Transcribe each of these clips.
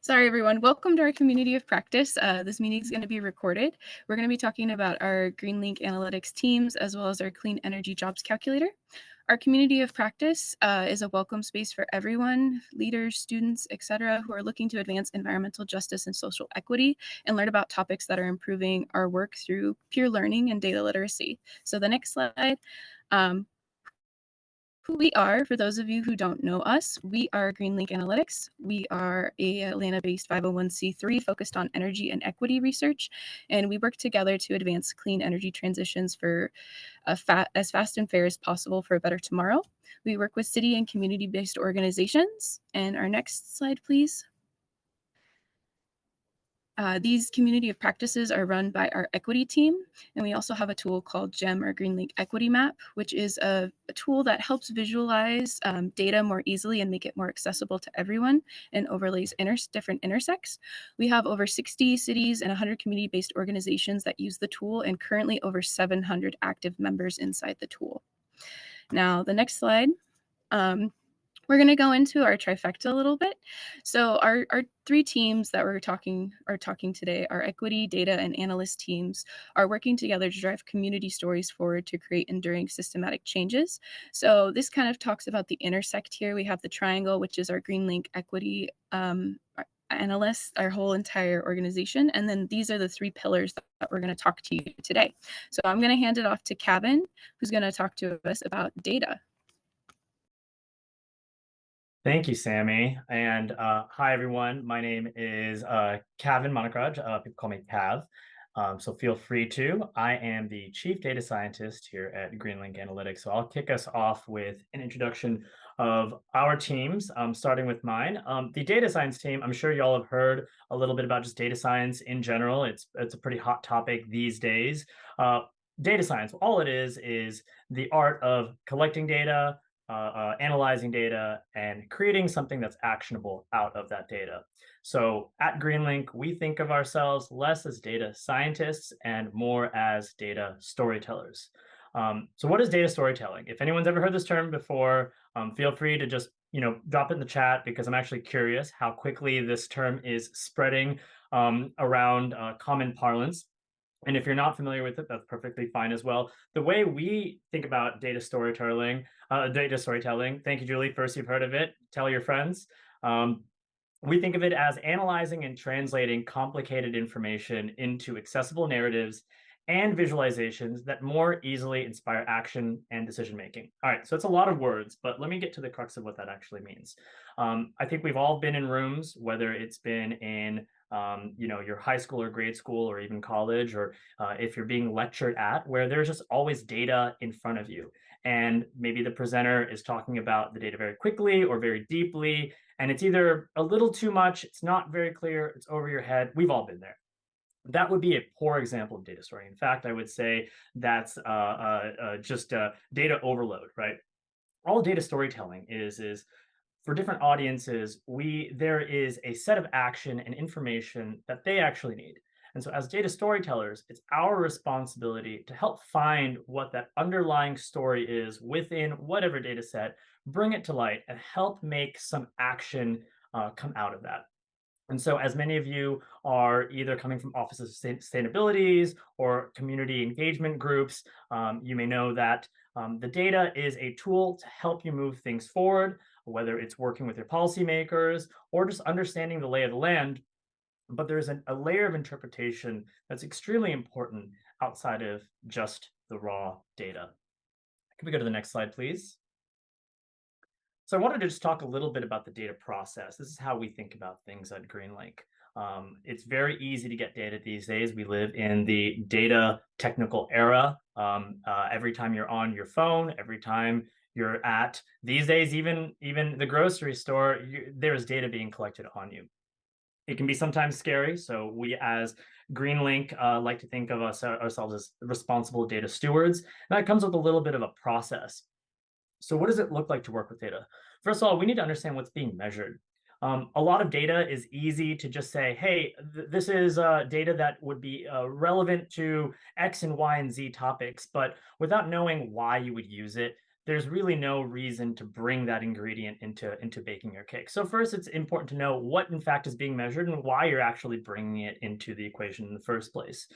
Sorry, everyone. Welcome to our community of practice. This meeting is going to be recorded. We're going to be talking about our Greenlink analytics teams as well as our clean energy jobs calculator. Our community of practice is a welcome space for everyone, leaders, students, etc., who are looking to advance environmental justice and social equity and learn about topics that are improving our work through peer learning and data literacy. So the next slide. Who we are, for those of you who don't know us, we are Greenlink Analytics. We are a Atlanta-based 501c3 focused on energy and equity research, and we work together to advance clean energy transitions for as fast and fair as possible for a better tomorrow. We work with city and community-based organizations. And our next slide, please. These community of practices are run by our equity team, and we also have a tool called GEM or Greenlink Equity Map, which is a tool that helps visualize data more easily and make it more accessible to everyone and overlays different intersects. We have over 60 cities and 100 community-based organizations that use the tool and currently over 700 active members inside the tool. Now, the next slide. We're going to go into our trifecta a little bit. So our three teams that are talking today, our equity, data, and analyst teams, are working together to drive community stories forward to create enduring systematic changes. So this kind of talks about the intersect here. We have the triangle, which is our Greenlink equity analysts, our whole entire organization. And then these are the three pillars that we're going to talk to you today. So I'm going to hand it off to Kevin, who's going to talk to us about data. Thank you, Sammy. And hi, everyone. My name is Kavin Monakraj. People call me Cav. So feel free to. I am the Chief Data Scientist here at Greenlink Analytics. So I'll kick us off with an introduction of our teams, starting with mine. The data science team, I'm sure y'all have heard a little bit about just data science in general. It's a pretty hot topic these days. Data science, all it is the art of collecting data, analyzing data, and creating something that's actionable out of that data. So at Greenlink, we think of ourselves less as data scientists and more as data storytellers. So what is data storytelling? If anyone's ever heard this term before, feel free to just drop it in the chat, because I'm actually curious how quickly this term is spreading around common parlance. And if you're not familiar with it, that's perfectly fine as well. The way we think about data storytelling, thank you, Julie. First, you've heard of it. Tell your friends. We think of it as analyzing and translating complicated information into accessible narratives and visualizations that more easily inspire action and decision making. All right, so it's a lot of words, but let me get to the crux of what that actually means. I think we've all been in rooms, whether it's been in your high school or grade school or even college, or if you're being lectured at, where there's just always data in front of you. And maybe the presenter is talking about the data very quickly or very deeply, and it's either a little too much, it's not very clear, it's over your head. We've all been there. That would be a poor example of data story. In fact, I would say that's just data overload, right? All data storytelling is for different audiences, there is a set of action and information that they actually need. And so as data storytellers, it's our responsibility to help find what that underlying story is within whatever data set, bring it to light, and help make some action come out of that. And so as many of you are either coming from offices of sustainabilities or community engagement groups, you may know that the data is a tool to help you move things forward, whether it's working with your policymakers or just understanding the lay of the land. But there's a layer of interpretation that's extremely important outside of just the raw data. Can we go to the next slide, please? So I wanted to just talk a little bit about the data process. This is how we think about things at Greenlink. It's very easy to get data these days. We live in the data technical era. Every time you're on your phone, every time you're at, these days, even the grocery store, there's data being collected on you. It can be sometimes scary. So we as Greenlink like to think of ourselves as responsible data stewards. And that comes with a little bit of a process. So what does it look like to work with data? First of all, we need to understand what's being measured. A lot of data is easy to just say, hey, this is data that would be relevant to X and Y and Z topics, but without knowing why you would use it, there's really no reason to bring that ingredient into baking your cake. So first, it's important to know what in fact is being measured and why you're actually bringing it into the equation in the first place.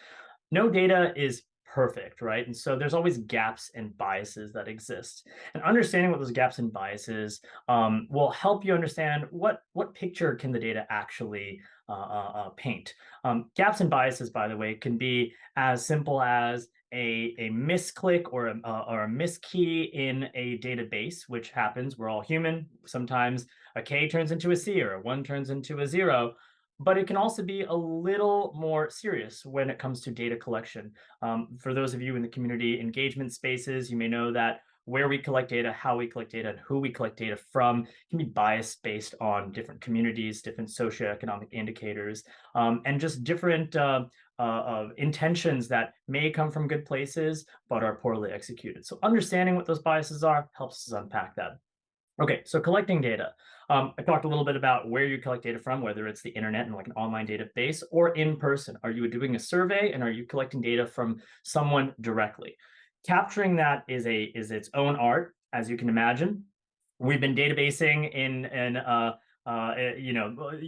No data is perfect, right? And so there's always gaps and biases that exist. And understanding what those gaps and biases will help you understand what picture can the data actually paint. Gaps and biases, by the way, can be as simple as a misclick or a miskey in a database, which happens. We're all human. Sometimes a K turns into a C or a one turns into a zero, but it can also be a little more serious when it comes to data collection. For those of you in the community engagement spaces, you may know that where we collect data, how we collect data, and who we collect data from can be biased based on different communities, different socioeconomic indicators, and just different intentions that may come from good places but are poorly executed. So understanding what those biases are helps us unpack that. Okay, so collecting data. I talked a little bit about where you collect data from, whether it's the internet and like an online database or in person. Are you doing a survey and are you collecting data from someone directly? Capturing that is its own art, as you can imagine. We've been databasing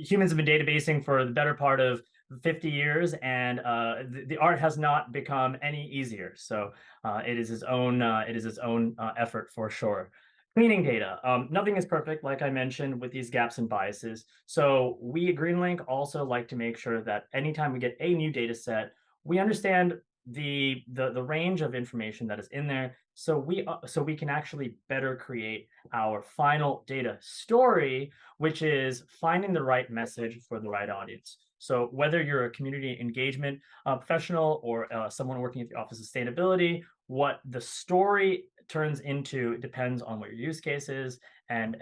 humans have been databasing for the better part of 50 years, and the art has not become any easier. So it is its own effort for sure. Cleaning data. Nothing is perfect, like I mentioned, with these gaps and biases. So we at Greenlink also like to make sure that anytime we get a new data set, we understand the range of information that is in there, so we can actually better create our final data story, which is finding the right message for the right audience. So whether you're a community engagement professional or someone working at the Office of Sustainability, what the story turns into depends on what your use case is, and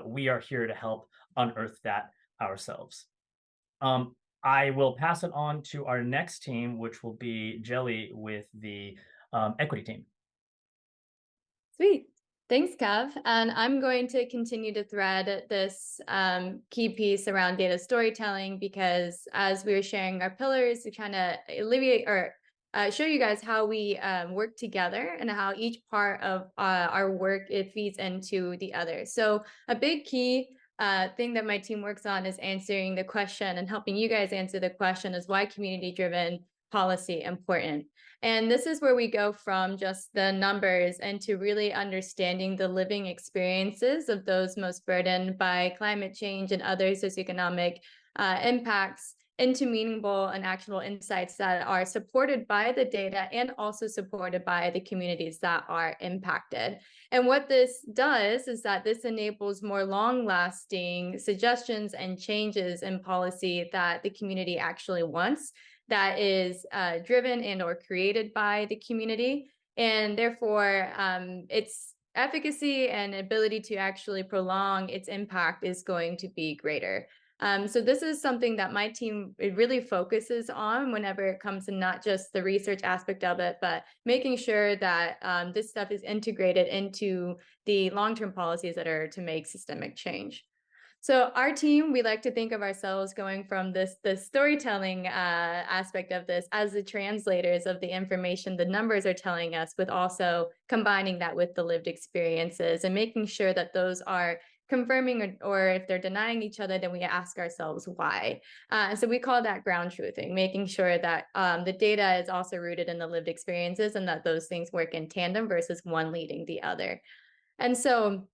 we are here to help unearth that ourselves. I will pass it on to our next team, which will be Jelly with the equity team. Sweet. Thanks, Kev. And I'm going to continue to thread this key piece around data storytelling because as we were sharing our pillars, we kind of alleviate or show you guys how we work together and how each part of our work it feeds into the other. So a big key thing that my team works on is answering the question and helping you guys answer the question is why community-driven policy important. And this is where we go from just the numbers into really understanding the living experiences of those most burdened by climate change and other socioeconomic impacts into meaningful and actionable insights that are supported by the data and also supported by the communities that are impacted. And what this does is that this enables more long-lasting suggestions and changes in policy that the community actually wants, that is driven and or created by the community. And therefore, its efficacy and ability to actually prolong its impact is going to be greater. So this is something that my team it really focuses on whenever it comes to not just the research aspect of it, but making sure that this stuff is integrated into the long-term policies that are to make systemic change. So our team, we like to think of ourselves going from the storytelling aspect of this as the translators of the information the numbers are telling us, with also combining that with the lived experiences and making sure that those are confirming or if they're denying each other, then we ask ourselves why. So we call that ground truthing, making sure that the data is also rooted in the lived experiences and that those things work in tandem versus one leading the other. And so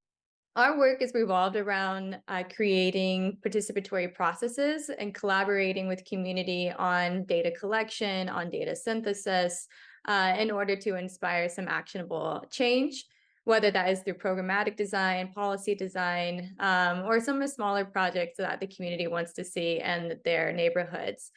our work is revolved around creating participatory processes and collaborating with community on data collection, on data synthesis, in order to inspire some actionable change, whether that is through programmatic design, policy design, or some of the smaller projects that the community wants to see in their neighborhoods.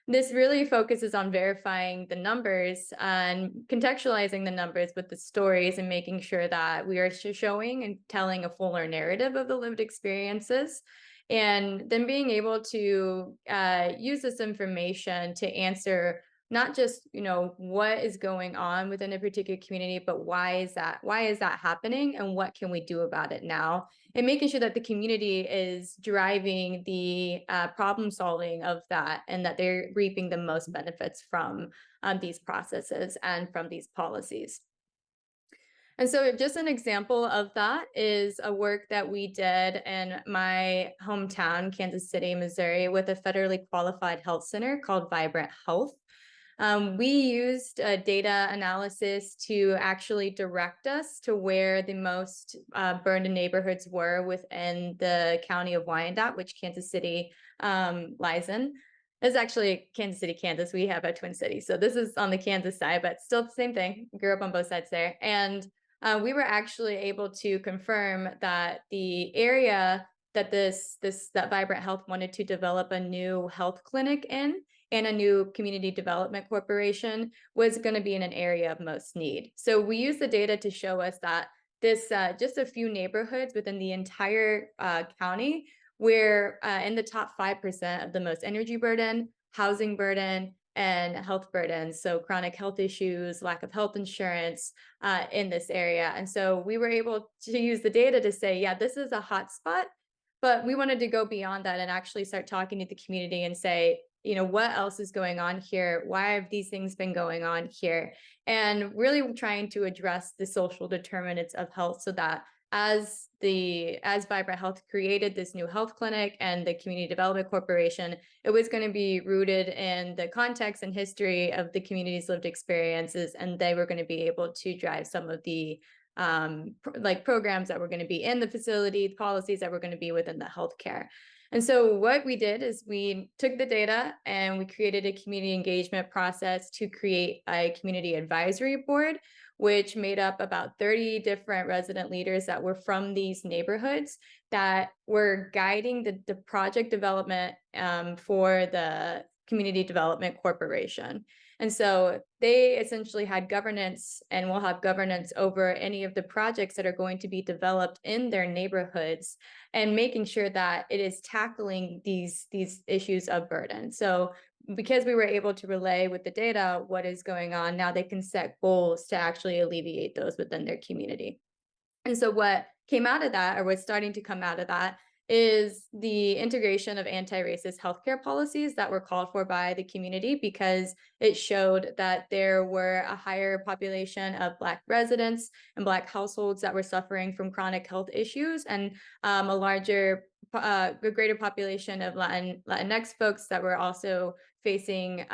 This really focuses on verifying the numbers and contextualizing the numbers with the stories and making sure that we are showing and telling a fuller narrative of the lived experiences. And then being able to use this information to answer not just what is going on within a particular community, but why is that happening and what can we do about it now, and making sure that the community is driving the problem solving of that and that they're reaping the most benefits from these processes and from these policies. And so just an example of that is a work that we did in my hometown, Kansas City, Missouri, with a federally qualified health center called Vibrant Health. We used data analysis to actually direct us to where the most burned neighborhoods were within the county of Wyandotte, which Kansas City lies in. It's actually Kansas City, Kansas. We have a Twin City. So this is on the Kansas side, but still the same thing. Grew up on both sides there. And we were actually able to confirm that the area that that Vibrant Health wanted to develop a new health clinic in and a new community development corporation was going to be in an area of most need. So we use the data to show us that this just a few neighborhoods within the entire county where in the top 5% of the most energy burden, housing burden, and health burdens, so chronic health issues, lack of health insurance in this area. And so we were able to use the data to say, yeah, this is a hot spot, but we wanted to go beyond that and actually start talking to the community and say, you know, what else is going on here? Why have these things been going on here? And really trying to address the social determinants of health so that as Vibrant Health created this new health clinic and the Community Development Corporation, it was going to be rooted in the context and history of the community's lived experiences, and they were going to be able to drive some of the like programs that were going to be in the facility, policies that were going to be within the healthcare. And so what we did is we took the data and we created a community engagement process to create a community advisory board, which made up about 30 different resident leaders that were from these neighborhoods that were guiding the project development for the Community Development Corporation. And so they essentially had governance and will have governance over any of the projects that are going to be developed in their neighborhoods and making sure that it is tackling these issues of burden. So because we were able to relay with the data what is going on, now they can set goals to actually alleviate those within their community. And so what came out of that, or what's starting to come out of that, is the integration of anti-racist healthcare policies that were called for by the community, because it showed that there were a higher population of Black residents and Black households that were suffering from chronic health issues, and a greater population of Latinx folks that were also facing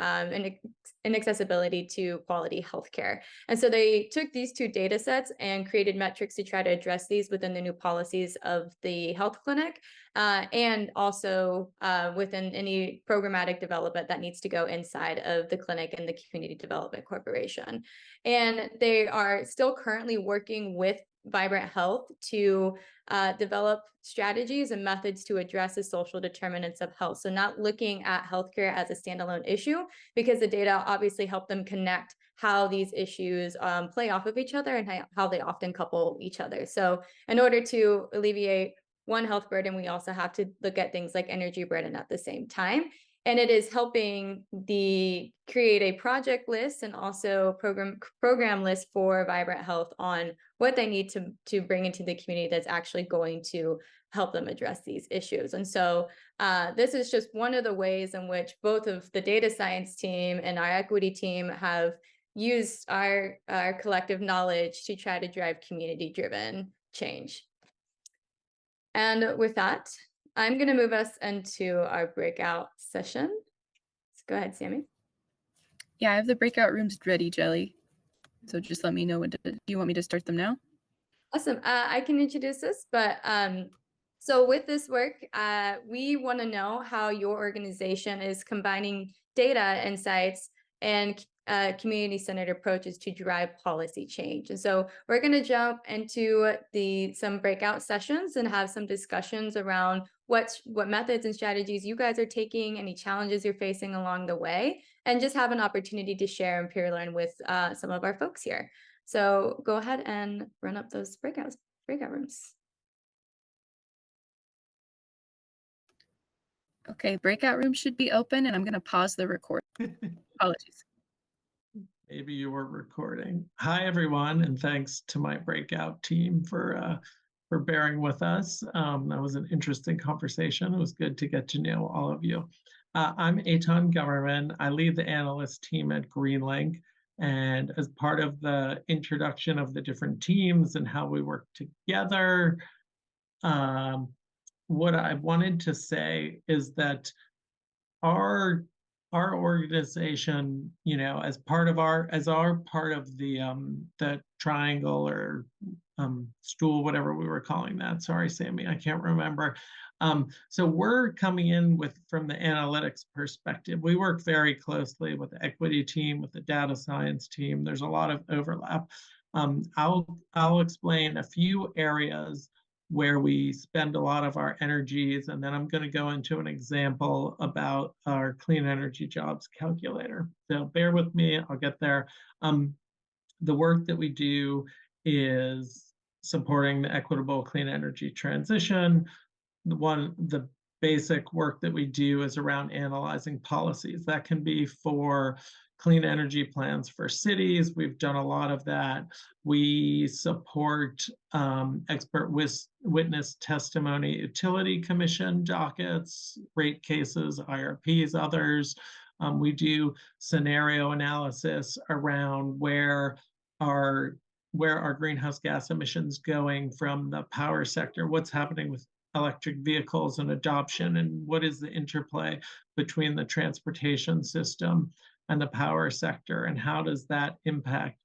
inaccessibility to quality healthcare. And so they took these two data sets and created metrics to try to address these within the new policies of the health clinic, and also within any programmatic development that needs to go inside of the clinic and the Community Development Corporation. And they are still currently working with Vibrant Health to develop strategies and methods to address the social determinants of health. So not looking at healthcare as a standalone issue, because the data obviously help them connect how these issues play off of each other and how they often couple each other. So in order to alleviate one health burden, we also have to look at things like energy burden at the same time. And it is helping create a project list and also program list for Vibrant Health on what they need to bring into the community that's actually going to help them address these issues. And so this is just one of the ways in which both of the data science team and our equity team have used our collective knowledge to try to drive community-driven change. And with that, I'm going to move us into our breakout session. So go ahead, Sammy. Yeah, I have the breakout rooms ready, Jelly. So just let me know do you want me to start them now? Awesome. I can introduce this, but so with this work, we want to know how your organization is combining data insights and community-centered approaches to drive policy change. And so we're going to jump into some breakout sessions and have some discussions around what methods and strategies you guys are taking, any challenges you're facing along the way, and just have an opportunity to share and peer learn with some of our folks here. So go ahead and run up those breakout rooms. Okay, breakout room should be open, and I'm going to pause the record. Apologies. Maybe you were recording. Hi, everyone, and thanks to my breakout team for bearing with us. That was an interesting conversation. It was good to get to know all of you. I'm Eitan Gummerman. I lead the analyst team at Greenlink. And as part of the introduction of the different teams and how we work together, um, what I wanted to say is that our our organization, as part of the triangle or stool, whatever we were calling that. Sorry, Sammy, I can't remember. So we're coming in from the analytics perspective. We work very closely with the equity team, with the data science team. There's a lot of overlap. I'll explain a few areas where we spend a lot of our energies, and then I'm going to go into an example about our clean energy jobs calculator. So bear with me, I'll get there. The work that we do is supporting the equitable clean energy transition. The basic work that we do is around analyzing policies. That can be for clean energy plans for cities. We've done a lot of that. We support expert witness testimony, utility commission dockets, rate cases, IRPs, others. We do scenario analysis around where are greenhouse gas emissions going from the power sector, what's happening with electric vehicles and adoption, and what is the interplay between the transportation system and the power sector, and how does that impact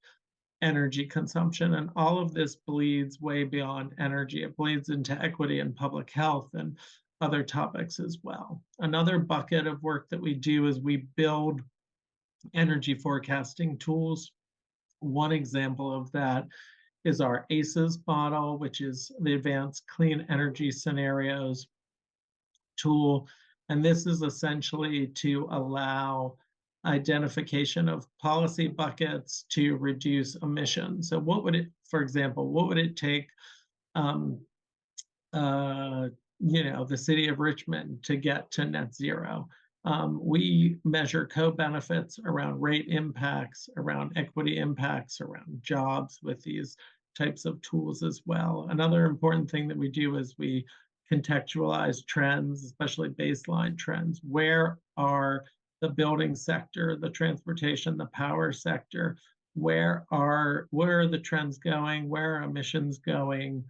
energy consumption. And all of this bleeds way beyond energy. It bleeds into equity and public health and other topics as well. Another bucket of work that we do is we build energy forecasting tools. One example of that is our ACES model, which is the Advanced Clean Energy Scenarios tool. And this is essentially to allow identification of policy buckets to reduce emissions. So for example, what would it take the city of Richmond to get to net zero? We measure co-benefits around rate impacts, around equity impacts, around jobs with these types of tools as well. Another important thing that we do is we contextualize trends, especially baseline trends. Where are the building sector, the transportation, the power sector? Where are the trends going? Where are emissions going?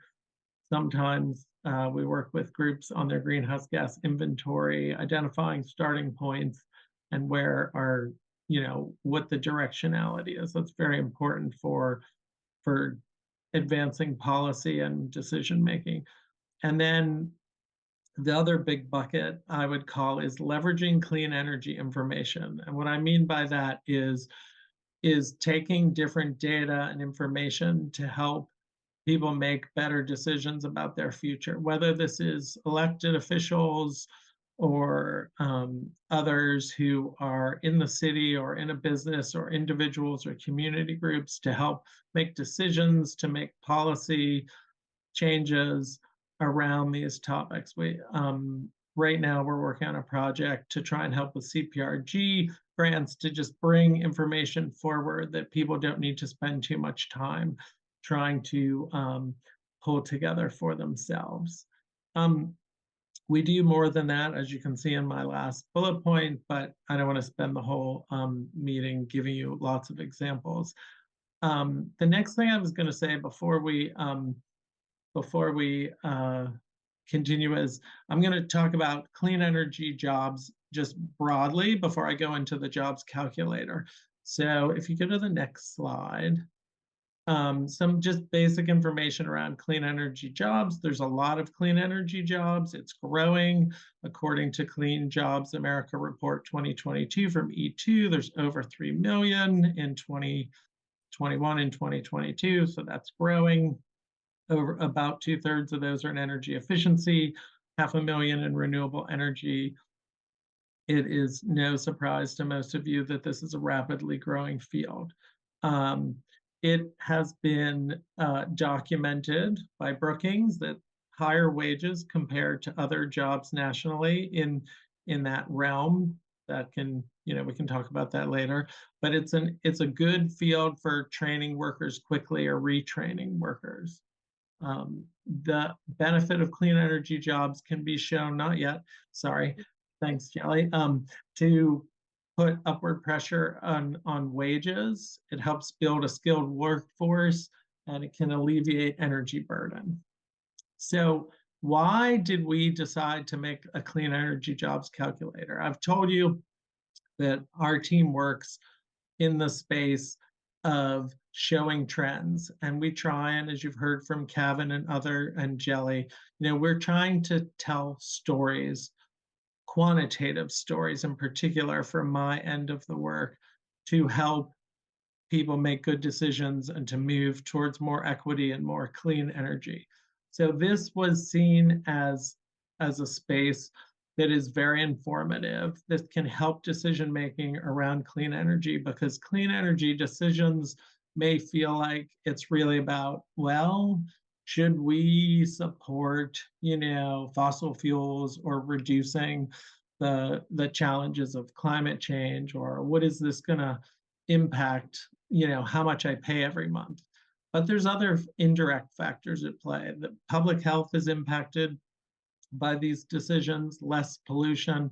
Sometimes we work with groups on their greenhouse gas inventory, identifying starting points and what the directionality is. That's very important for advancing policy and decision making. And then the other big bucket I would call is leveraging clean energy information. And what I mean by that is taking different data and information to help people make better decisions about their future, whether this is elected officials or others who are in the city or in a business, or individuals or community groups, to help make decisions, to make policy changes around these topics. Right now we're working on a project to try and help with CPRG grants to just bring information forward that people don't need to spend too much time trying to pull together for themselves. We do more than that, as you can see in my last bullet point, but I don't want to spend the whole meeting giving you lots of examples. The next thing I was going to say before we continue is I'm going to talk about clean energy jobs just broadly before I go into the jobs calculator. So if you go to the next slide, some just basic information around clean energy jobs. There's a lot of clean energy jobs. It's growing. According to Clean Jobs America Report 2022 from E2, there's over 3 million in 2021 and 2022. So that's growing. Over about 2/3 of those are in energy efficiency, 500,000 in renewable energy. It is no surprise to most of you that this is a rapidly growing field. It has been documented by Brookings that higher wages compared to other jobs nationally in that realm. That can, we can talk about that later, but it's a good field for training workers quickly or retraining workers. The benefit of clean energy jobs can be shown, not yet, sorry, thanks, Jelly, to put upward pressure on wages. It helps build a skilled workforce, and it can alleviate energy burden. So why did we decide to make a clean energy jobs calculator? I've told you that our team works in the space of showing trends, and we try, and as you've heard from Kevin and Jelly, we're trying to tell stories, quantitative stories in particular, from my end of the work, to help people make good decisions and to move towards more equity and more clean energy. So this was seen as a space that is very informative, that can help decision making around clean energy, because clean energy decisions may feel like it's really about, well, should we support, fossil fuels, or reducing the challenges of climate change, or what is this going to impact, how much I pay every month? But there's other indirect factors at play. The public health is impacted by these decisions, less pollution,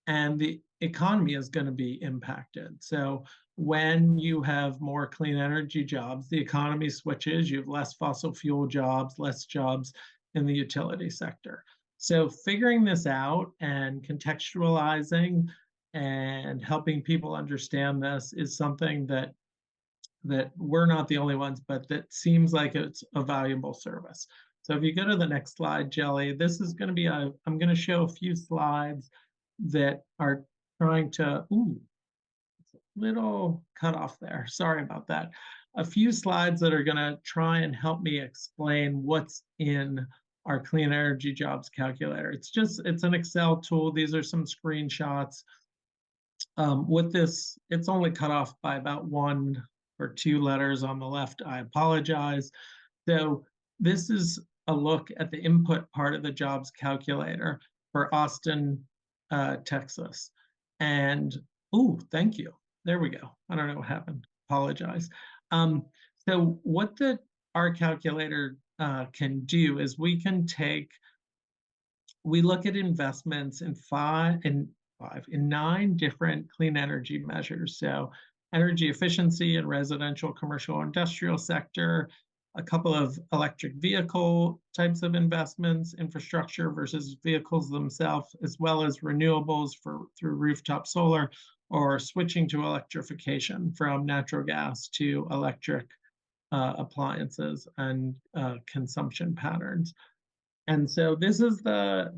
and the economy is going to be impacted. So when you have more clean energy jobs, the economy switches, you have less fossil fuel jobs, less jobs in the utility sector. So figuring this out and contextualizing and helping people understand this is something that we're not the only ones, but that seems like it's a valuable service. So if you go to the next slide, Jelly, this is going to be I'm going to show a few slides that are trying to, little cut off there. Sorry about that. A few slides that are going to try and help me explain what's in our clean energy jobs calculator. It's an Excel tool. These are some screenshots. With this, it's only cut off by about 1 or 2 letters on the left. I apologize. So this is a look at the input part of the jobs calculator for Austin, Texas. And, thank you. There we go. I don't know what happened. Apologize. So what our calculator can do is we look at investments in 9 different clean energy measures. So energy efficiency in residential, commercial, industrial sector, a couple of electric vehicle types of investments, infrastructure versus vehicles themselves, as well as renewables through rooftop solar, or switching to electrification from natural gas to electric appliances and consumption patterns. And so this is the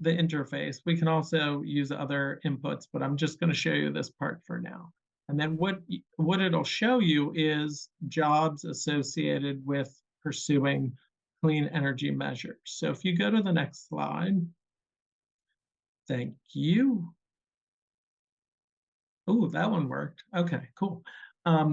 interface. We can also use other inputs, but I'm just going to show you this part for now. And then what it'll show you is jobs associated with pursuing clean energy measures. So if you go to the next slide, thank you. Oh, that one worked. Okay, cool.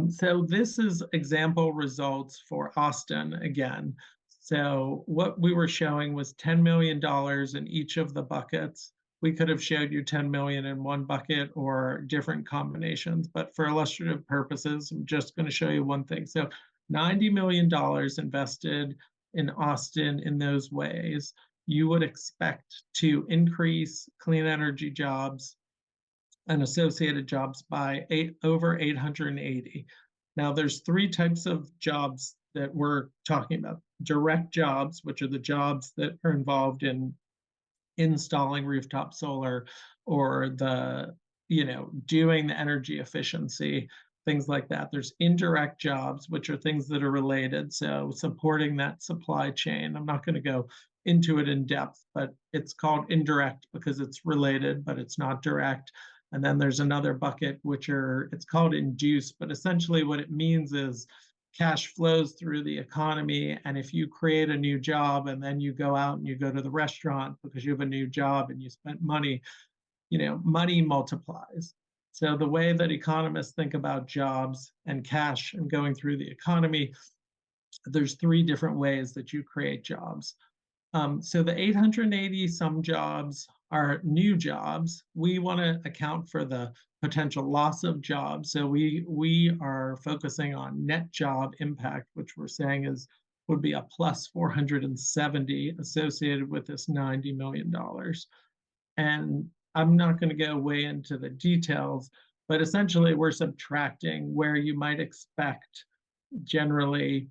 So this is example results for Austin again. So what we were showing was $10 million in each of the buckets. We could have showed you 10 million in one bucket or different combinations, but for illustrative purposes, I'm just going to show you one thing. So $90 million invested in Austin in those ways. You would expect to increase clean energy jobs and associated jobs by over 880. Now, there's 3 types of jobs that we're talking about. Direct jobs, which are the jobs that are involved in installing rooftop solar, or doing the energy efficiency, things like that. There's indirect jobs, which are things that are related, so supporting that supply chain. I'm not going to go into it in depth, but it's called indirect because it's related, but it's not direct. And then there's another bucket, it's called induced, but essentially what it means is cash flows through the economy. And if you create a new job and then you go out and you go to the restaurant because you have a new job and you spent money, money multiplies. So the way that economists think about jobs and cash and going through the economy, there's 3 different ways that you create jobs. So the 880 some jobs are new jobs. We want to account for the potential loss of jobs. So we are focusing on net job impact, which we're saying would be a plus 470 associated with this $90 million. And I'm not going to go way into the details, But essentially, we're subtracting where you might expect generally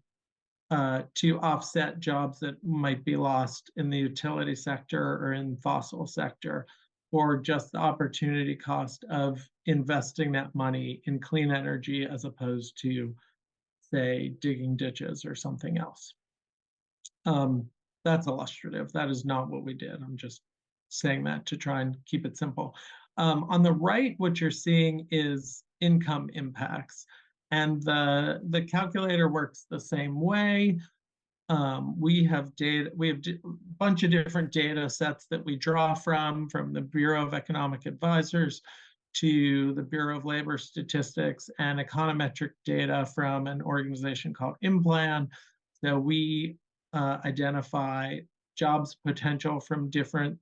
to offset jobs that might be lost in the utility sector or in fossil sector, or just the opportunity cost of investing that money in clean energy as opposed to, say, digging ditches or something else. That's illustrative. That is not what we did. I'm just saying that to try and keep it simple. On the right, what you're seeing is income impacts. And the calculator works the same way. We have data, we have a bunch of different data sets that we draw from the Bureau of Economic Advisors to the Bureau of Labor Statistics, and econometric data from an organization called Implan. So we identify jobs potential from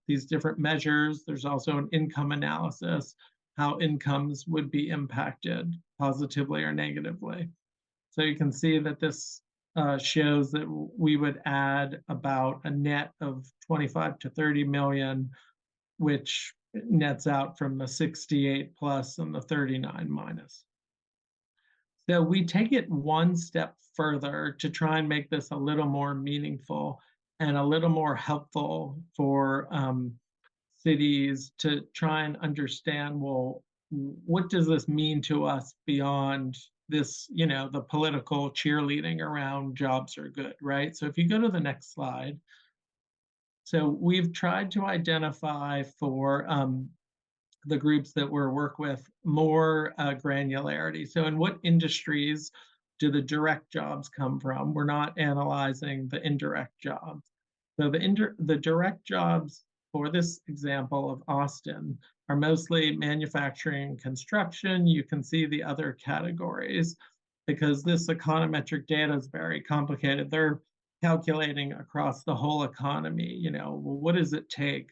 these different measures. There's also an income analysis, how incomes would be impacted positively or negatively. So you can see that this shows that we would add about a net of 25 to 30 million, which nets out from the 68 plus and the 39 minus. So we take it one step further to try and make this a little more meaningful and a little more helpful for cities to try and understand, well, what does this mean to us beyond this, the political cheerleading around jobs are good, right? So if you go to the next slide. So we've tried to identify for the groups that we work with more granularity. So in what industries do the direct jobs come from? We're not analyzing the indirect jobs. So the direct jobs for this example of Austin are mostly manufacturing and construction. You can see the other categories because this econometric data is very complicated. They're calculating across the whole economy, well, what does it take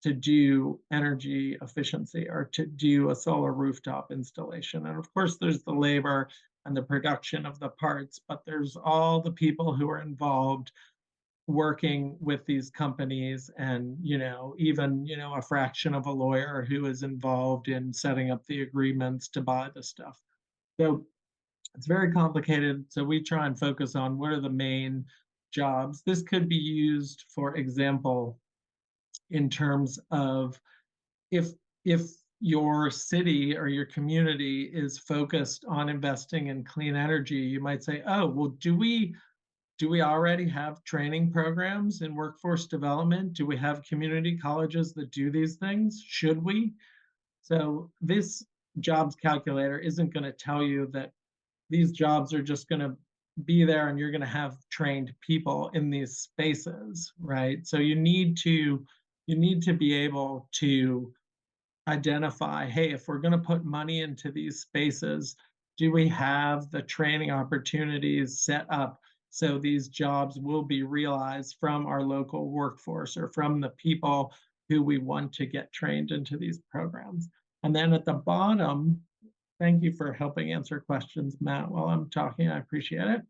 to do energy efficiency or to do a solar rooftop installation? And of course, there's the labor and the production of the parts, but there's all the people who are involved working with these companies, and even a fraction of a lawyer who is involved in setting up the agreements to buy the stuff. So it's very complicated. So we try and focus on what are the main jobs. This could be used, for example, in terms of if your city or your community is focused on investing in clean energy, you might say, oh, well, do we already have training programs in workforce development? Do we have community colleges that do these things? Should we? So this jobs calculator isn't going to tell you that these jobs are just going to be there and you're going to have trained people in these spaces, right? So you need to be able to identify, hey, if we're going to put money into these spaces, do we have the training opportunities set up so these jobs will be realized from our local workforce or from the people who we want to get trained into these programs? And then at the bottom, thank you for helping answer questions, Matt, while I'm talking. I appreciate it.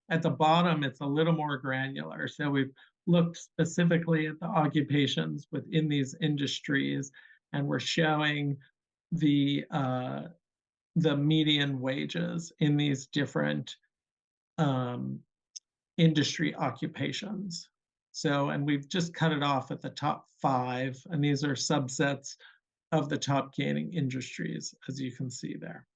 At the bottom, it's a little more granular. So we've looked specifically at the occupations within these industries, and we're showing the median wages in these different industry occupations. So, and we've just cut it off at the top 5, and these are subsets of the top gaining industries, as you can see there.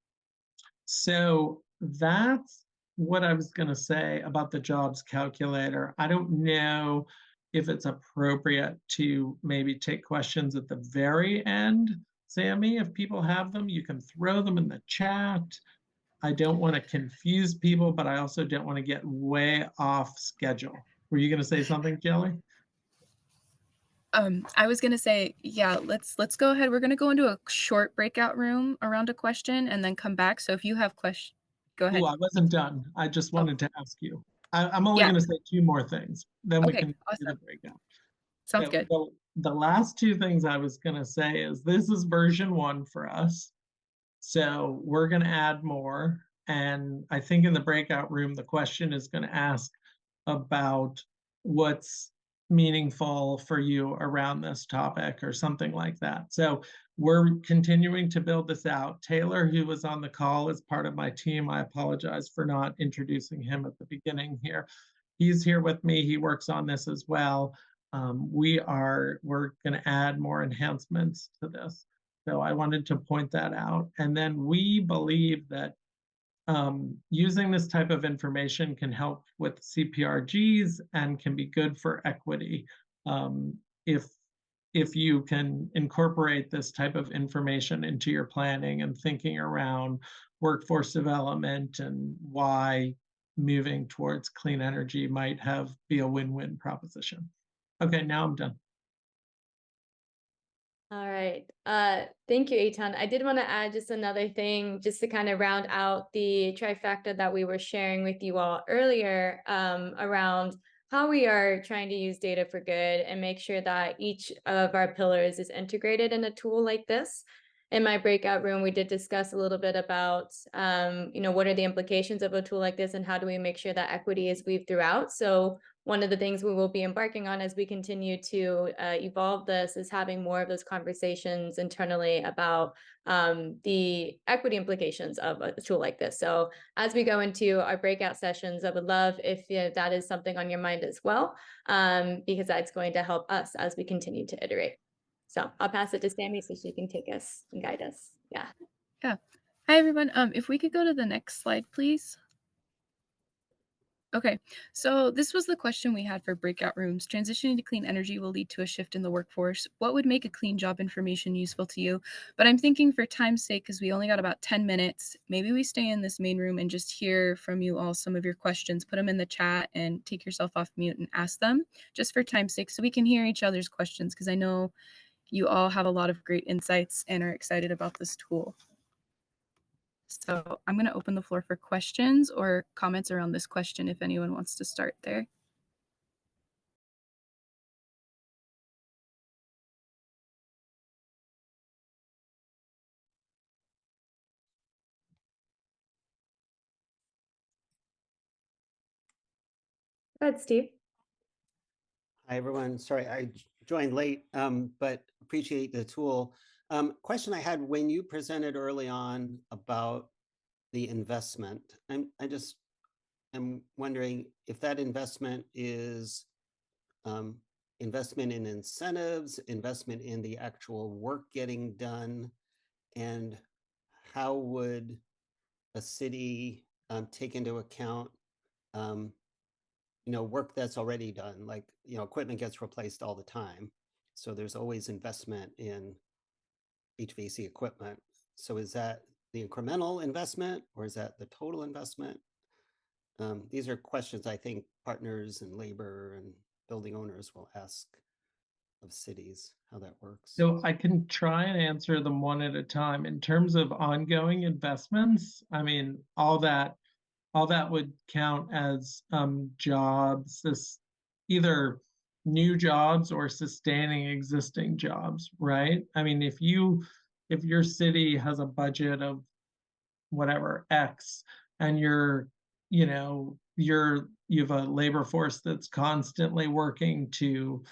So that's what I was going to say about the jobs calculator. I don't know if it's appropriate to maybe take questions at the very end. Sammy, if people have them, you can throw them in the chat. I don't want to confuse people, but I also don't want to get way off schedule. Were you going to say something, Jelly? I was going to say, yeah, let's go ahead. We're going to go into a short breakout room around a question and then come back. So if you have questions, go ahead. Oh, I wasn't done. I just wanted to ask you. I'm only going to say 2 more things. Then we can do the breakout. Sounds good. The last 2 things I was going to say is this is version 1 for us. So we're going to add more. And I think in the breakout room, the question is going to ask about what's meaningful for you around this topic or something like that. So we're continuing to build this out. Taylor, who was on the call, is part of my team. I apologize for not introducing him at the beginning here. He's here with me. He works on this as well. We're going to add more enhancements to this. So I wanted to point that out. And then we believe that using this type of information can help with CPRGs and can be good for equity. If you can incorporate this type of information into your planning and thinking around workforce development and why moving towards clean energy might be a win-win proposition. Okay, now I'm done. All right. Thank you, Eitan. I did want to add just another thing, just to kind of round out the trifecta that we were sharing with you all earlier, around how we are trying to use data for good and make sure that each of our pillars is integrated in a tool like this. In my breakout room, we did discuss a little bit about, what are the implications of a tool like this and how do we make sure that equity is weaved throughout. So one of the things we will be embarking on as we continue to evolve this is having more of those conversations internally about the equity implications of a tool like this. So as we go into our breakout sessions, I would love if that is something on your mind as well, because that's going to help us as we continue to iterate. So I'll pass it to Sammy so she can take us and guide us. Yeah. Yeah. Hi, everyone. If we could go to the next slide, please. Okay, so this was the question we had for breakout rooms. Transitioning to clean energy will lead to a shift in the workforce. What would make a clean job information useful to you? But I'm thinking for time's sake, because we only got about 10 minutes, maybe we stay in this main room and just hear from you all some of your questions, put them in the chat and take yourself off mute and ask them just for time's sake so we can hear each other's questions, because I know you all have a lot of great insights and are excited about this tool. So I'm going to open the floor for questions or comments around this question if anyone wants to start there. Go ahead, Steve. Hi, everyone. Sorry, I joined late, but appreciate the tool. Question I had when you presented early on about the investment, I'm wondering if that investment is investment in incentives, investment in the actual work getting done, and how would a city take into account work that's already done, like, equipment gets replaced all the time. So there's always investment in HVAC equipment. So is that the incremental investment or is that the total investment? These are questions I think partners and labor and building owners will ask of cities, how that works. So I can try and answer them one at a time. In terms of ongoing investments, I mean, all that would count as jobs, either new jobs or sustaining existing jobs, right? I mean, if your city has a budget of whatever X and you have a labor force that's constantly working to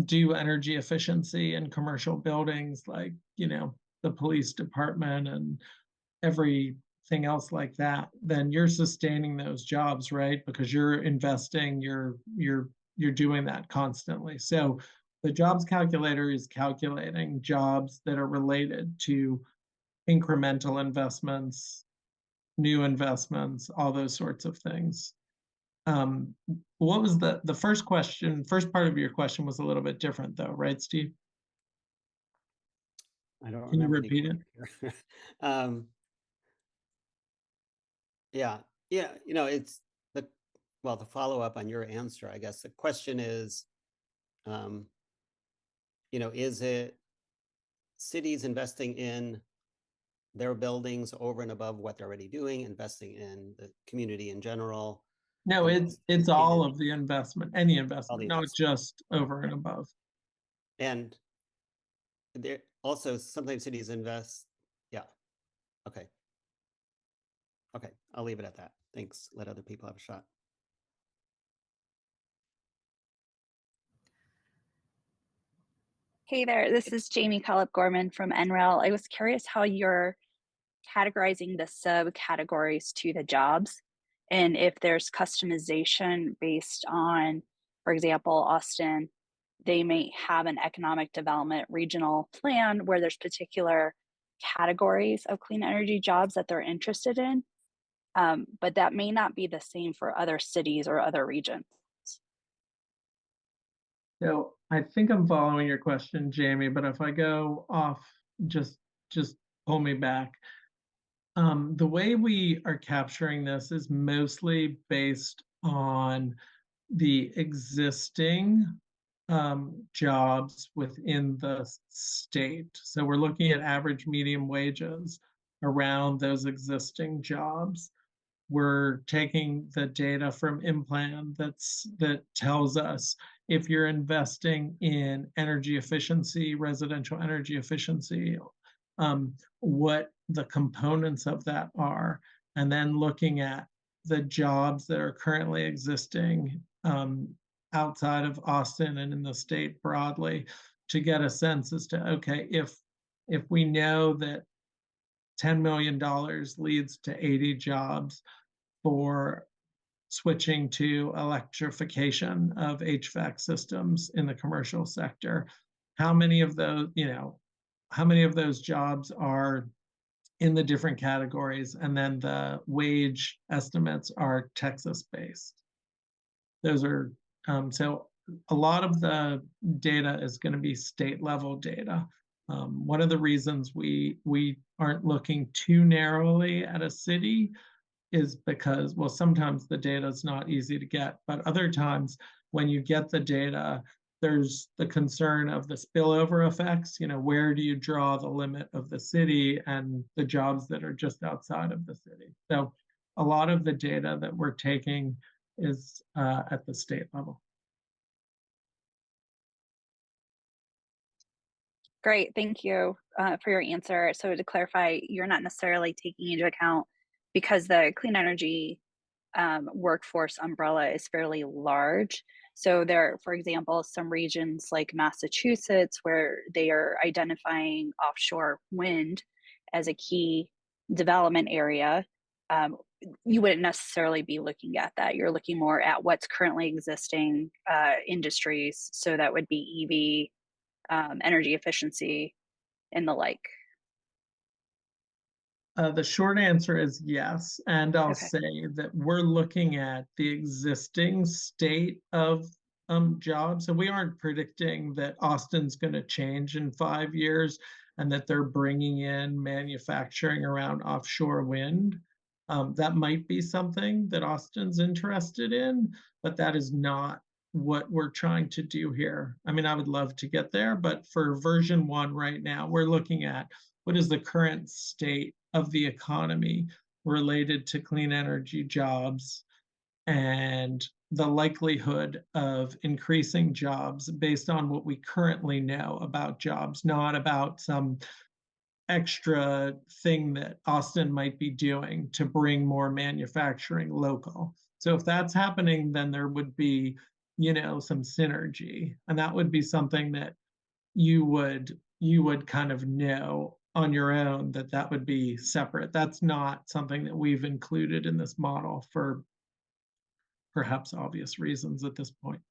do energy efficiency in commercial buildings, like, the police department and everything else like that, then you're sustaining those jobs, right? Because you're investing, you're doing that constantly. So the jobs calculator is calculating jobs that are related to incremental investments, new investments, all those sorts of things. What was the first question? First part of your question was a little bit different though, right, Steve? I don't Can you remember repeat it? Yeah, it's the follow up on your answer, I guess the question is, is it cities investing in their buildings over and above what they're already doing, investing in the community in general? No, it's all of the investment, any investment, not just over and above. And there also sometimes cities invest. Yeah. Okay. I'll leave it at that. Thanks. Let other people have a shot. Hey there, this is Jamie Collip-Gorman from NREL. I was curious how you're categorizing the subcategories to the jobs and if there's customization based on, for example, Austin, they may have an economic development regional plan where there's particular categories of clean energy jobs that they're interested in, but that may not be the same for other cities or other regions. So I think I'm following your question, Jamie, but if I go off, just just pull me back. The way we are capturing this is mostly based on the existing jobs within the state. So we're looking at average median wages around those existing jobs. We're taking the data from Implan that tells us if you're investing in energy efficiency, residential energy efficiency, what the components of that are, and then looking at the jobs that are currently existing outside of Austin and in the state broadly to get a sense as to, okay, if we know that $10 million leads to 80 jobs for switching to electrification of HVAC systems in the commercial sector, how many of those, how many of those jobs are in the different categories, and then the wage estimates are Texas based. Those are so a lot of the data is going to be state level data. One of the reasons we aren't looking too narrowly at a city is because, well, sometimes the data is not easy to get, but other times when you get the data, there's the concern of the spillover effects. Where do you draw the limit of the city and the jobs that are just outside of the city? So a lot of the data that we're taking is at the state level. Great, thank you for your answer. So to clarify, you're not necessarily taking into account because the clean energy workforce umbrella is fairly large. So there, for example, some regions like Massachusetts, where they are identifying offshore wind as a key development area, you wouldn't necessarily be looking at that. You're looking more at what's currently existing industries. So that would be EV, energy efficiency, and the like. The short answer is yes. And I'll Okay. say that we're looking at the existing state of jobs. So we aren't predicting that Austin's going to change in 5 years and that they're bringing in manufacturing around offshore wind. That might be something that Austin's interested in, but that is not what we're trying to do here. I mean, I would love to get there, but for version 1 right now, we're looking at what is the current state of the economy related to clean energy jobs and the likelihood of increasing jobs based on what we currently know about jobs, not about some extra thing that Austin might be doing to bring more manufacturing local. So if that's happening, then there would be, some synergy, and that would be something that you would kind of know on your own that would be separate. That's not something that we've included in this model for perhaps obvious reasons at this point.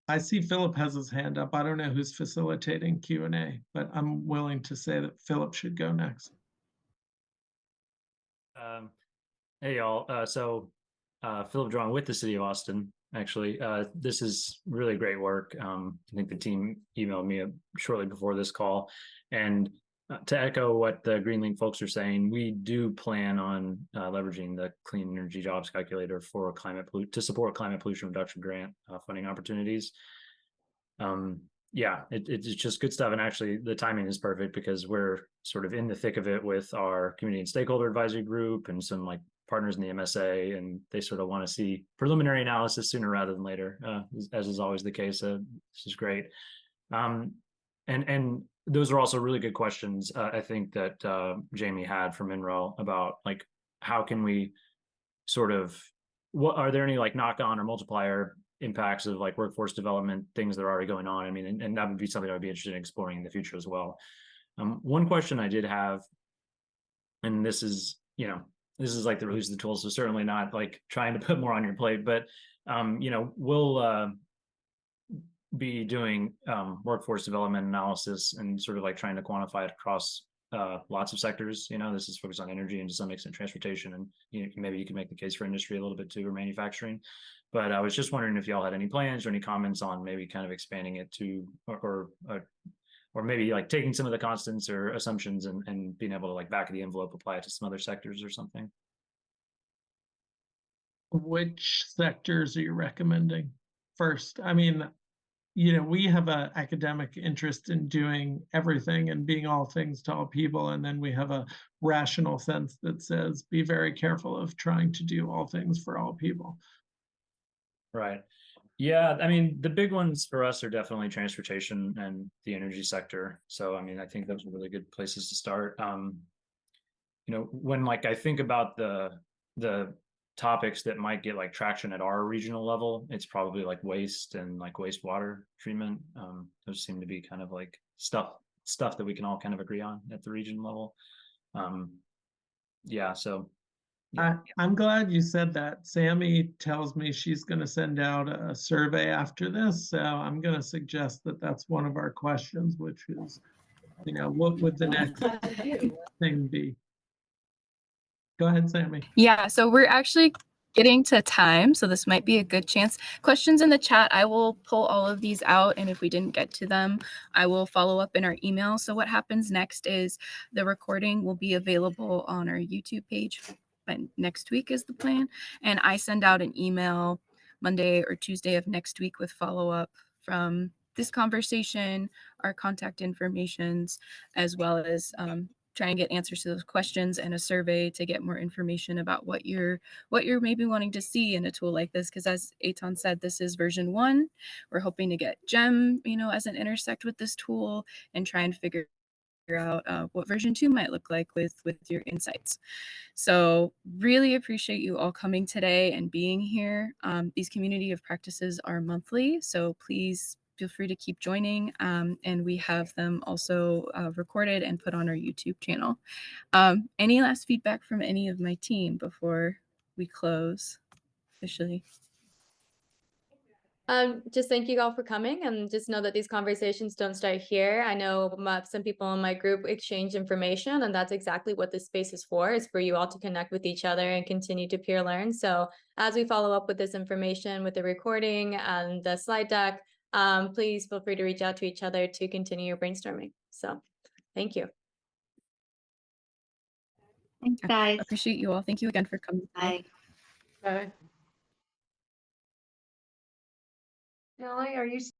I see Philip has his hand up. I don't know who's facilitating Q&A, but I'm willing to say that Philip should go next. Hey, y'all. Philip Drawn with the City of Austin, actually. This is really great work. I think the team emailed me shortly before this call. And to echo what the Greenlink folks are saying, we do plan on leveraging the Clean Energy Jobs Calculator for to support climate pollution reduction grant funding opportunities. It's just good stuff. And actually, the timing is perfect because we're sort of in the thick of it with our community and stakeholder advisory group and some partners in the MSA, and they sort of want to see preliminary analysis sooner rather than later, as is always the case. This is great. And those are also really good questions, I think, that Jamie had from NREL about how can we sort of what are there any like knock-on or multiplier impacts of like workforce development, things that are already going on? I mean, and that would be something I would be interested in exploring in the future as well. One question I did have, and this is, you know, this is like the release of the tool, so certainly not like trying to put more on your plate, but you know, we'll be doing workforce development analysis and sort of like trying to quantify it across lots of sectors. You know, this is focused on energy and to some extent transportation, and you know, maybe you can make the case for industry a little bit too, or manufacturing. But I was just wondering if y'all had any plans or any comments on maybe kind of expanding it to, or maybe like taking some of the constants or assumptions and being able to like back of the envelope apply it to some other sectors or something. Which sectors are you recommending first? I mean, you know, we have an academic interest in doing everything and being all things to all people. And then we have a rational sense that says, be very careful of trying to do all things for all people. Right. Yeah, I mean, the big ones for us are definitely transportation and the energy sector. So, I mean, I think those are really good places to start. You know, when like I think about the topics that might get like traction at our regional level, it's probably like waste and like wastewater treatment. Those seem to be kind of like stuff that we can all kind of agree on at the region level. Yeah, so yeah. I'm glad you said that. Sammy tells me she's going to send out a survey after this. So I'm going to suggest that that's one of our questions, which is, you know, what would the next thing be? Go ahead, Sammy. Yeah, so we're actually getting to time, so this might be a good chance. Questions in the chat, I will pull all of these out, and if we didn't get to them, I will follow up in our email. So what happens next is the recording will be available on our YouTube page by next week is the plan, and I send out an email Monday or Tuesday of next week with follow-up from this conversation, our contact informations, as well as try and get answers to those questions and a survey to get more information about what you're maybe wanting to see in a tool like this. Because as Eitan said, this is version 1. We're hoping to get GEM, you know, as an intersect with this tool and try and figure out what version 2 might look like with your insights. So really appreciate you all coming today and being here. These community of practices are monthly, so please feel free to keep joining, and we have them also recorded and put on our YouTube channel. Any last feedback from any of my team before we close officially? Just thank you all for coming, and just know that these conversations don't start here. I know some people in my group exchange information, and that's exactly what this space is for you all to connect with each other and continue to peer learn. So as we follow up with this information, with the recording and the slide deck, please feel free to reach out to each other to continue your brainstorming. So thank you. Thanks, guys. Appreciate you all. Thank you again for coming. Bye. Bye. Nellie, are you